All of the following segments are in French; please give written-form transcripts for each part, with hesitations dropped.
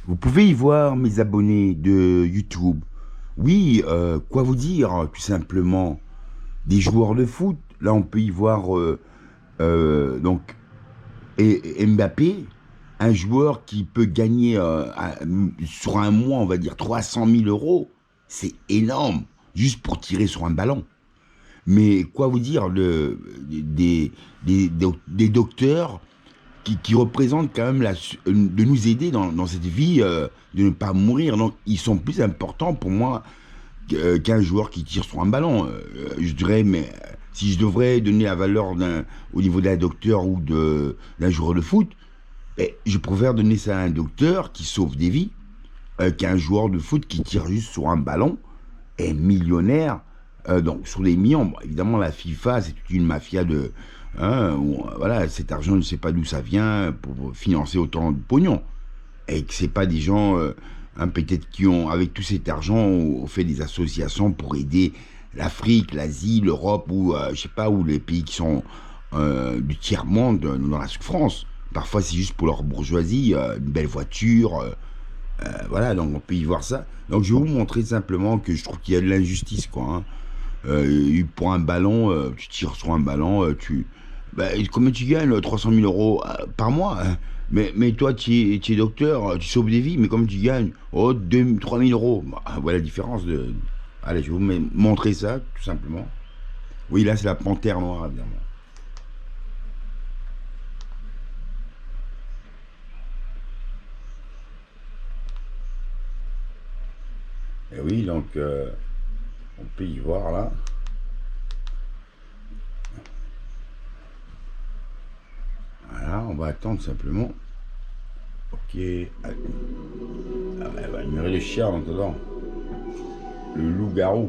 Vous pouvez y voir mes abonnés de YouTube. Oui, quoi vous dire, tout simplement. Des joueurs de foot, là on peut y voir donc Mbappé, un joueur qui peut gagner sur un mois, on va dire 300 000 euros. C'est énorme, juste pour tirer sur un ballon. Mais quoi vous dire, des docteurs qui représentent quand même de nous aider dans cette vie, de ne pas mourir. Donc ils sont plus importants pour moi qu'un joueur qui tire sur un ballon. Je dirais, mais si je devrais donner la valeur au niveau d'un docteur ou d'un joueur de foot, je préfère donner ça à un docteur qui sauve des vies qu'un joueur de foot qui tire juste sur un ballon est millionnaire. Donc sur des millions. Bon, évidemment, la FIFA, c'est toute une mafia de... hein, voilà, cet argent, je ne sais pas d'où ça vient pour financer autant de pognon. Et que c'est pas des gens, peut-être qui ont, avec tout cet argent, ont fait des associations pour aider l'Afrique, l'Asie, l'Europe, ou je sais pas, ou les pays qui sont du tiers-monde dans la souffrance. Parfois, c'est juste pour leur bourgeoisie, une belle voiture, voilà, donc on peut y voir ça. Donc je vais vous montrer simplement que je trouve qu'il y a de l'injustice, quoi. Hein. Pour un ballon, tu tires sur un ballon, combien tu gagnes 300 000 euros par mois, hein. Mais toi, tu es docteur, tu sauves des vies, mais comme tu gagnes 3 000 euros, voilà la différence de... Allez, je vais vous montrer ça, tout simplement. Oui, là, c'est la panthère noire, évidemment. Et oui, donc, on peut y voir, là. Voilà, on va attendre simplement. Ok. Ah, elle va admirer les chiens maintenant. Le loup-garou.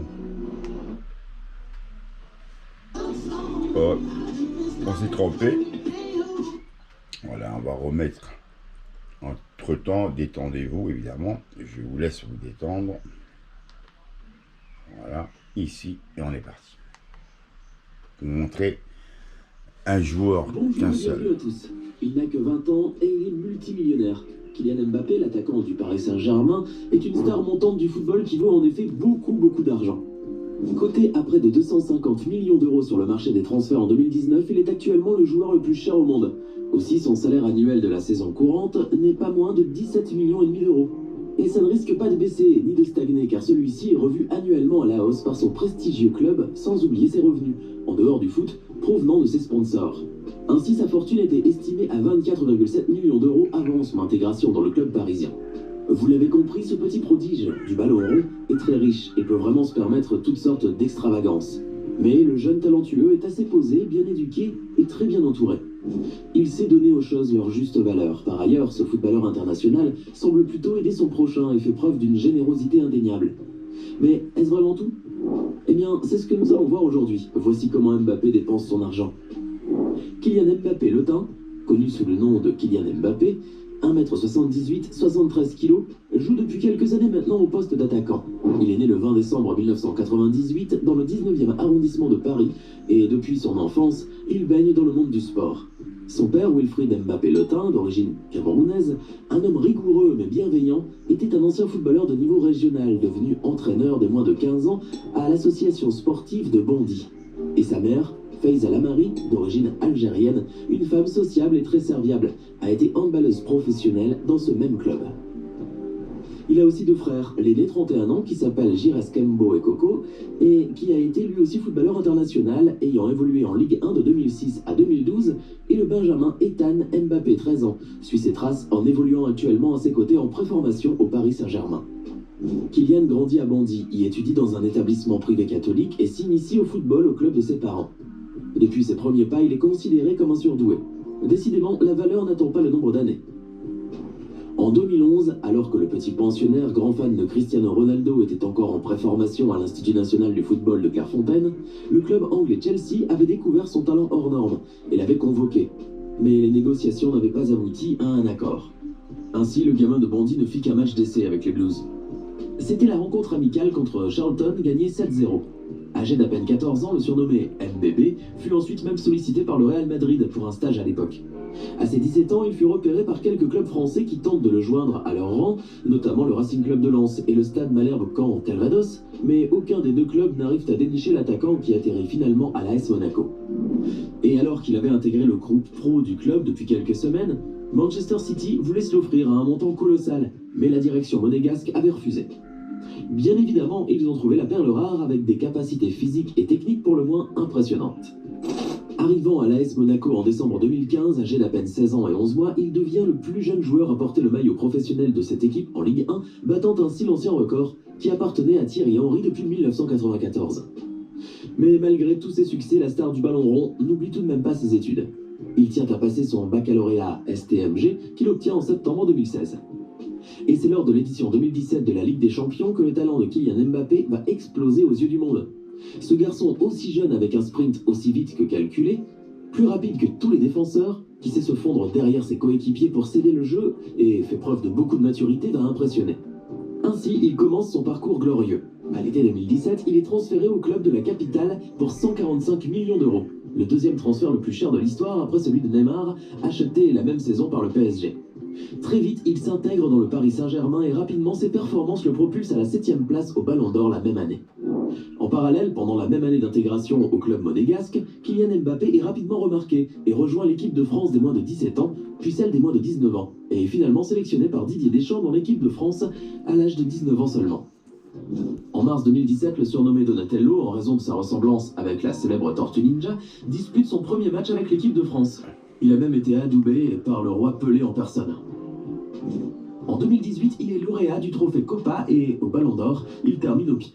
Oh, on s'est trompé. Voilà, on va remettre. Entre temps, détendez-vous évidemment. Je vous laisse vous détendre. Voilà, ici, et on est parti. Pour vous montrer un joueur qu'un seul. Bonjour à tous. Il n'a que 20 ans et il est multimillionnaire. Kylian Mbappé, l'attaquant du Paris Saint-Germain, est une star montante du football qui vaut en effet beaucoup d'argent. Coté à près de 250 millions d'euros sur le marché des transferts en 2019, il est actuellement le joueur le plus cher au monde. Aussi, son salaire annuel de la saison courante n'est pas moins de 17,5 millions d'euros. Et ça ne risque pas de baisser ni de stagner car celui-ci est revu annuellement à la hausse par son prestigieux club, sans oublier ses revenus, en dehors du foot, provenant de ses sponsors. Ainsi, sa fortune était estimée à 24,7 millions d'euros avant son intégration dans le club parisien. Vous l'avez compris, ce petit prodige du ballon rond est très riche et peut vraiment se permettre toutes sortes d'extravagances. Mais le jeune talentueux est assez posé, bien éduqué et très bien entouré. Il sait donner aux choses leur juste valeur. Par ailleurs, ce footballeur international semble plutôt aider son prochain et fait preuve d'une générosité indéniable. Mais est-ce vraiment tout? Eh bien, c'est ce que nous allons voir aujourd'hui. Voici comment Mbappé dépense son argent. Kylian Mbappé le teint, connu sous le nom de Kylian Mbappé, 1m78, 73 kg, joue depuis quelques années maintenant au poste d'attaquant. Il est né le 20 décembre 1998 dans le 19e arrondissement de Paris et depuis son enfance, il baigne dans le monde du sport. Son père, Wilfried Mbappé Letin, d'origine camerounaise, un homme rigoureux mais bienveillant, était un ancien footballeur de niveau régional devenu entraîneur des moins de 15 ans à l'association sportive de Bondy. Et sa mère, Faiza Lamari, d'origine algérienne, une femme sociable et très serviable, a été handballeuse professionnelle dans ce même club. Il a aussi deux frères, l'aîné 31 ans qui s'appelle Gires Kembo et Coco et qui a été lui aussi footballeur international ayant évolué en Ligue 1 de 2006 à 2012 et le benjamin Ethan Mbappé 13 ans suit ses traces en évoluant actuellement à ses côtés en préformation au Paris Saint-Germain. Kylian grandit à Bondy, y étudie dans un établissement privé catholique et s'initie au football au club de ses parents. Depuis ses premiers pas, il est considéré comme un surdoué. Décidément, la valeur n'attend pas le nombre d'années. En 2011, alors que le petit pensionnaire, grand fan de Cristiano Ronaldo, était encore en préformation à l'Institut national du football de Clairefontaine, le club anglais Chelsea avait découvert son talent hors norme et l'avait convoqué. Mais les négociations n'avaient pas abouti à un accord. Ainsi, le gamin de Bondy ne fit qu'un match d'essai avec les Blues. C'était la rencontre amicale contre Charlton, gagnée 7-0. Âgé d'à peine 14 ans, le surnommé MBB fut ensuite même sollicité par le Real Madrid pour un stage à l'époque. À ses 17 ans, il fut repéré par quelques clubs français qui tentent de le joindre à leur rang, notamment le Racing Club de Lens et le Stade Malherbe-Caen en Calvados, mais aucun des deux clubs n'arrive à dénicher l'attaquant qui atterrit finalement à l'AS Monaco. Et alors qu'il avait intégré le groupe pro du club depuis quelques semaines, Manchester City voulait se l'offrir à un montant colossal, mais la direction monégasque avait refusé. Bien évidemment, ils ont trouvé la perle rare avec des capacités physiques et techniques pour le moins impressionnantes. Arrivant à l'AS Monaco en décembre 2015, âgé d'à peine 16 ans et 11 mois, il devient le plus jeune joueur à porter le maillot professionnel de cette équipe en Ligue 1, battant ainsi l'ancien record qui appartenait à Thierry Henry depuis 1994. Mais malgré tous ses succès, la star du ballon rond n'oublie tout de même pas ses études. Il tient à passer son baccalauréat STMG qu'il obtient en septembre 2016. Et c'est lors de l'édition 2017 de la Ligue des Champions que le talent de Kylian Mbappé va exploser aux yeux du monde. Ce garçon aussi jeune avec un sprint aussi vite que calculé, plus rapide que tous les défenseurs, qui sait se fondre derrière ses coéquipiers pour céder le jeu et fait preuve de beaucoup de maturité, va impressionner. Ainsi, il commence son parcours glorieux. À l'été 2017, il est transféré au club de la capitale pour 145 millions d'euros. Le deuxième transfert le plus cher de l'histoire après celui de Neymar, acheté la même saison par le PSG. Très vite, il s'intègre dans le Paris Saint-Germain et rapidement ses performances le propulsent à la 7e place au Ballon d'Or la même année. En parallèle, pendant la même année d'intégration au club monégasque, Kylian Mbappé est rapidement remarqué et rejoint l'équipe de France des moins de 17 ans, puis celle des moins de 19 ans, et est finalement sélectionné par Didier Deschamps dans l'équipe de France à l'âge de 19 ans seulement. En mars 2017, le surnommé Donatello, en raison de sa ressemblance avec la célèbre Tortue Ninja, dispute son premier match avec l'équipe de France. Il a même été adoubé par le roi Pelé en personne. En 2018, il est lauréat du trophée Copa et, au Ballon d'Or, il termine au pied.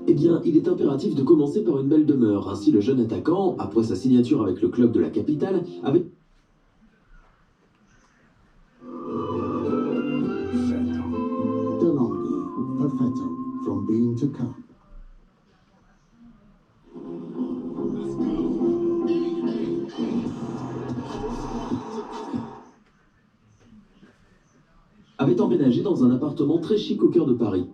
Eh bien, il est impératif de commencer par une belle demeure. Ainsi, le jeune attaquant, après sa signature avec le club de la capitale, avait... Perfetto, from bean to cup. avait emménagé dans un appartement très chic au cœur de Paris.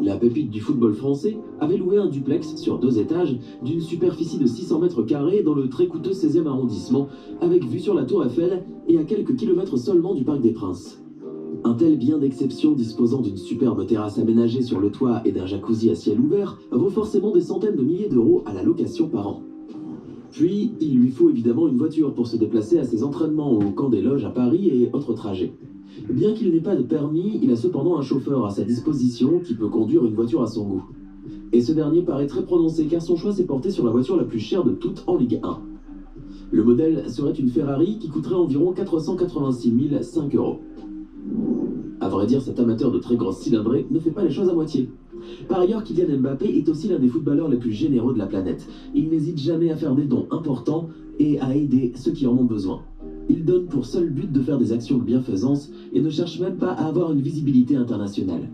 La pépite du football français avait loué un duplex sur 2 étages d'une superficie de 600 mètres carrés dans le très coûteux 16e arrondissement, avec vue sur la Tour Eiffel et à quelques kilomètres seulement du Parc des Princes. Un tel bien d'exception disposant d'une superbe terrasse aménagée sur le toit et d'un jacuzzi à ciel ouvert vaut forcément des centaines de milliers d'euros à la location par an. Puis, il lui faut évidemment une voiture pour se déplacer à ses entraînements au camp des loges à Paris et autres trajets. Bien qu'il n'ait pas de permis, il a cependant un chauffeur à sa disposition qui peut conduire une voiture à son goût. Et ce dernier paraît très prononcé car son choix s'est porté sur la voiture la plus chère de toutes en Ligue 1. Le modèle serait une Ferrari qui coûterait environ 486 500 €. À vrai dire, cet amateur de très grosses cylindrées ne fait pas les choses à moitié. Par ailleurs, Kylian Mbappé est aussi l'un des footballeurs les plus généreux de la planète. Il n'hésite jamais à faire des dons importants et à aider ceux qui en ont besoin. Il donne pour seul but de faire des actions de bienfaisance et ne cherche même pas à avoir une visibilité internationale.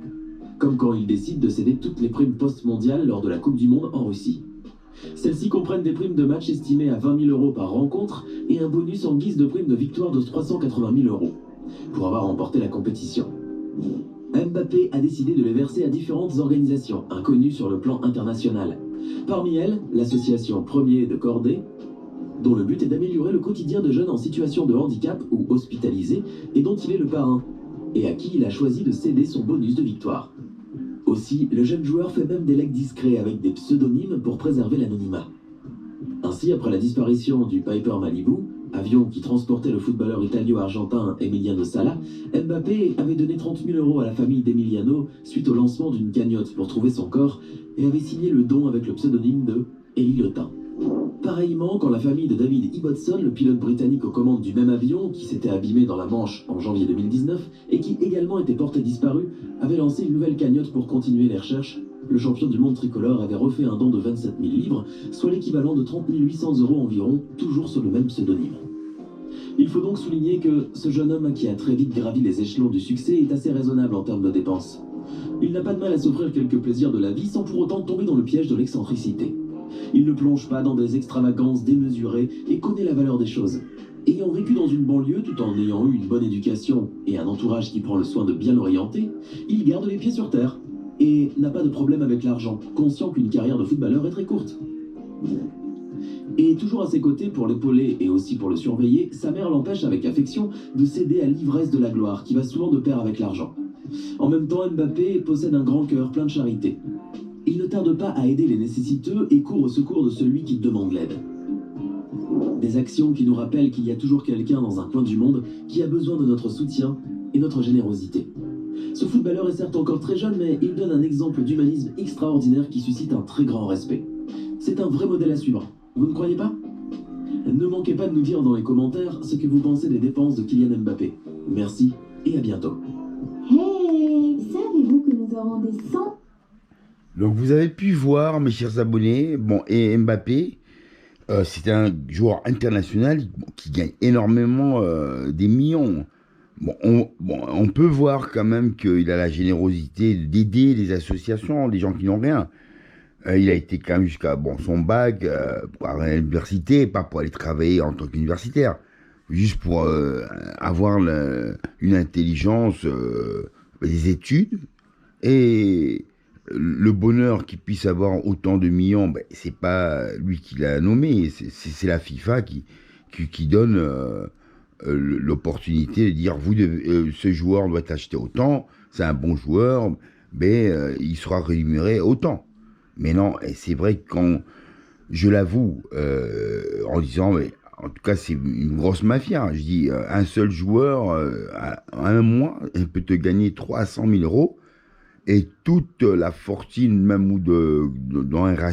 Comme quand il décide de céder toutes les primes post-mondiales lors de la Coupe du Monde en Russie. Celles-ci comprennent des primes de match estimées à 20 000 € par rencontre et un bonus en guise de prime de victoire de 380 000 € pour avoir remporté la compétition. Mbappé a décidé de les verser à différentes organisations inconnues sur le plan international. Parmi elles, l'association Premier de Cordée, dont le but est d'améliorer le quotidien de jeunes en situation de handicap ou hospitalisés et dont il est le parrain, et à qui il a choisi de céder son bonus de victoire. Aussi, le jeune joueur fait même des legs discrets avec des pseudonymes pour préserver l'anonymat. Ainsi, après la disparition du Piper Malibu, avion qui transportait le footballeur italio-argentin Emiliano Sala, Mbappé avait donné 30 000 € à la famille d'Emiliano suite au lancement d'une cagnotte pour trouver son corps et avait signé le don avec le pseudonyme de Elie Letin. Pareillement, quand la famille de David Ibbotson, le pilote britannique aux commandes du même avion qui s'était abîmé dans la Manche en janvier 2019 et qui également était porté disparu, avait lancé une nouvelle cagnotte pour continuer les recherches, le champion du monde tricolore avait refait un don de 27 000 livres, soit l'équivalent de 30 800 € environ, toujours sous le même pseudonyme. Il faut donc souligner que ce jeune homme qui a très vite gravi les échelons du succès est assez raisonnable en termes de dépenses. Il n'a pas de mal à s'offrir quelques plaisirs de la vie sans pour autant tomber dans le piège de l'excentricité. Il ne plonge pas dans des extravagances démesurées et connaît la valeur des choses. Ayant vécu dans une banlieue tout en ayant eu une bonne éducation et un entourage qui prend le soin de bien l'orienter, il garde les pieds sur terre et n'a pas de problème avec l'argent, conscient qu'une carrière de footballeur est très courte. Et toujours à ses côtés pour l'épauler et aussi pour le surveiller, sa mère l'empêche avec affection de céder à l'ivresse de la gloire qui va souvent de pair avec l'argent. En même temps, Mbappé possède un grand cœur plein de charité. Il ne tarde pas à aider les nécessiteux et court au secours de celui qui demande l'aide. Des actions qui nous rappellent qu'il y a toujours quelqu'un dans un coin du monde qui a besoin de notre soutien et notre générosité. Ce footballeur est certes encore très jeune, mais il donne un exemple d'humanisme extraordinaire qui suscite un très grand respect. C'est un vrai modèle à suivre. Vous ne croyez pas? Ne manquez pas de nous dire dans les commentaires ce que vous pensez des dépenses de Kylian Mbappé. Merci et à bientôt. Hey, savez-vous que nous aurons des 100... Donc vous avez pu voir, mes chers abonnés, et Mbappé, c'est un joueur international qui gagne énormément des millions. On peut voir quand même qu'il a la générosité d'aider les associations, les gens qui n'ont rien. Il a été quand même jusqu'à son bac pour aller à l'université, pas pour aller travailler en tant qu'universitaire, juste pour avoir une intelligence, des études, et le bonheur qu'il puisse avoir autant de millions, c'est pas lui qui l'a nommé, c'est la FIFA qui donne l'opportunité de dire ce joueur doit acheter autant, c'est un bon joueur, mais il sera rémunéré autant. Mais non, et c'est vrai que quand je l'avoue, en disant, en tout cas c'est une grosse mafia, je dis un seul joueur, à un mois, il peut te gagner 300 000 euros, et toute la fortune même ou dans un rachat